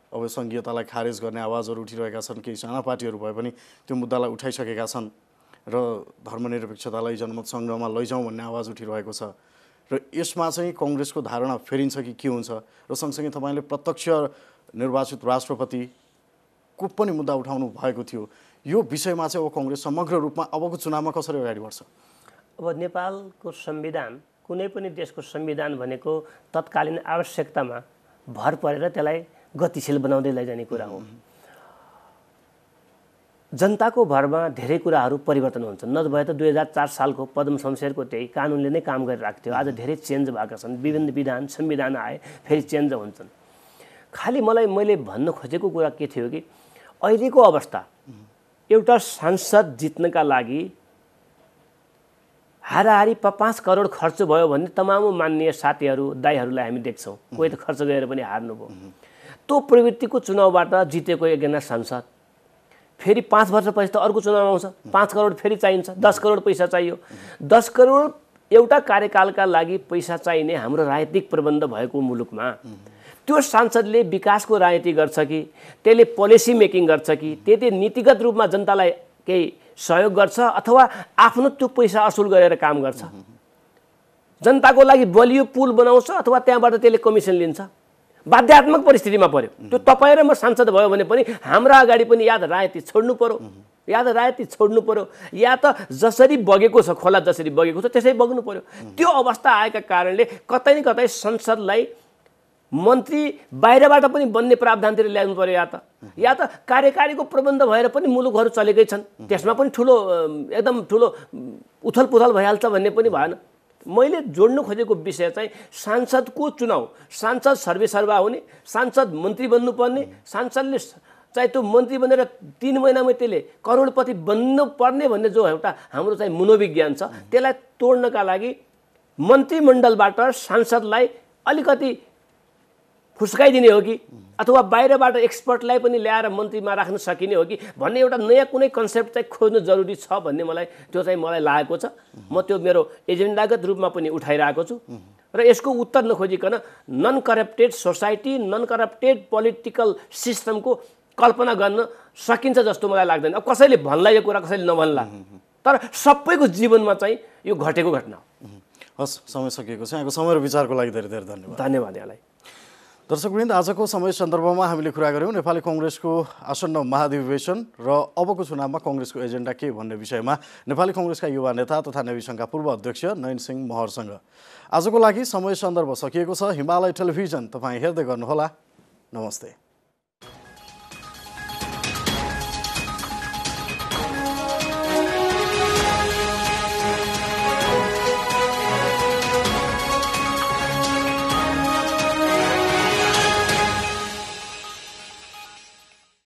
अब सङ्घीयतालाई खारेज गर्ने आवाजहरू उठिरहेका छन्। केही साना पार्टीहरू भए पनि त्यो मुद्दालाई उठाइसकेका छन् र धर्मनिरपेक्षतालाई जनमत सङ्ग्रहमा लैजाउँ भन्ने आवाज उठिरहेको छ। र यसमा चाहिँ काङ्ग्रेसको धारणा फेरिन्छ कि के हुन्छ? र सँगसँगै तपाईँले प्रत्यक्ष निर्वाचित राष्ट्रपतिको पनि मुद्दा उठाउनु भएको थियो। यो विषयमा चाहिँ अब काङ्ग्रेस समग्र रूपमा अबको चुनावमा कसरी अगाडि बढ्छ? अब नेपालको संविधान, कुनै पनि देशको संविधान भनेको तत्कालीन आवश्यकतामा भर परेर त्यसलाई गतिशील बनाउँदै लैजाने कुरा हो। जनताको भरमा धेरै कुराहरू परिवर्तन हुन्छ। नभए त 2004 सालको पद्म शमशेरको त्यही कानुनले नै काम गरिरहेको थियो। आज धेरै चेन्ज भएका छन्, विभिन्न विधान संविधान आए, फेरि चेन्ज हुन्छन्। खालि मैले भन्न खोजेको कुरा के थियो कि अहिलेको अवस्था एउटा सांसद जित्नका लागि हाराहारी 5 करोड खर्च भयो भने तमाम माननीय साथीहरू दाइहरूलाई हामी देख्छौँ। कोही त खर्च गरेर पनि हार्नुभयो। त्यो प्रवृत्तिको चुनावबाट जितेको एकजना सांसद फेरि 5 वर्षपछि त अर्को चुनाव आउँछ, 5 करोड फेरि चाहिन्छ, 10 करोड पैसा चाहियो। 10 करोड एउटा कार्यकालका लागि पैसा चाहिने हाम्रो राजनीतिक प्रबन्ध भएको मुलुकमा त्यो सांसदले विकासको राजनीति गर्छ कि त्यसले पोलिसी मेकिङ गर्छ कि त्यति नीतिगत रूपमा जनतालाई केही सहयोग गर्छ अथवा आफ्नो त्यो पैसा असुल गरेर काम गर्छ? जनताको लागि बलियो पुल बनाउँछ अथवा त्यहाँबाट त्यसले कमिसन लिन्छ? बाध्यात्मक परिस्थितिमा पर्यो। त्यो तपाईँ र म सांसद भयो भने पनि हाम्रा अगाडि पनि या त राजनीति छोड्नु पर्यो, या त जसरी बगेको छ, खोला जसरी बगेको छ त्यसै बग्नु पर्यो। त्यो अवस्था आएका कारणले कतै न कतै संसदलाई मन्त्री बाहिरबाट पनि बन्ने प्रावधानतिर ल्याउनु पर्यो, या त कार्यकारीको प्रबन्ध भएर पनि मुलुकहरू चलेकै छन्, त्यसमा पनि एकदम ठुलो उथलपुथल भइहाल्छ भन्ने पनि भएन। मैले जोड्नु खोजेको विषय चाहिँ सांसदको चुनाव, सांसद सर्वेसर्वा हुने, सांसद मन्त्री बन्नुपर्ने, सांसदले चाहिँ त्यो मन्त्री बनेर 3 महिनामै त्यसले करोडपति बन्नु पर्ने भन्ने जो एउटा हाम्रो चाहिँ मनोविज्ञान छ, त्यसलाई तोड्नका लागि मन्त्रीमण्डलबाट सांसदलाई अलिकति फुस्काइदिने हो कि अथवा बाहिरबाट एक्सपर्टलाई पनि ल्याएर मन्त्रीमा राख्न सकिने हो कि भन्ने एउटा नयाँ कुनै कन्सेप्ट चाहिँ खोज्नु जरुरी छ भन्ने मलाई लागेको छ। म त्यो मेरो एजेन्डागत रूपमा पनि उठाइरहेको छु र यसको उत्तर नखोजिकन non corrupted society, non corrupted political सिस्टमको कल्पना गर्न सकिन्छ जस्तो मलाई लाग्दैन। अब कसैले भन्ला यो कुरा, कसैले नभन्ला, तर सबैको जीवनमा चाहिँ यो घटेको घटना हो। हस्, समय सकिएको छ। यहाँको समय र विचारको लागि धेरै धेरै धन्यवाद। धन्यवाद यहाँलाई। दर्शकवृन्द, आजको समय सन्दर्भमा हामीले कुरा गऱ्यौँ नेपाली काङ्ग्रेसको आसन्न महाधिवेशन र अबको चुनावमा काङ्ग्रेसको एजेन्डा के भन्ने विषयमा नेपाली काङ्ग्रेसका युवा नेता तथा नेवी सङ्घका पूर्व अध्यक्ष नयन सिंह महरसँग। आजको लागि समय सन्दर्भ सकिएको छ। हिमालय टेलिभिजन तपाईँ हेर्दै गर्नुहोला। नमस्ते।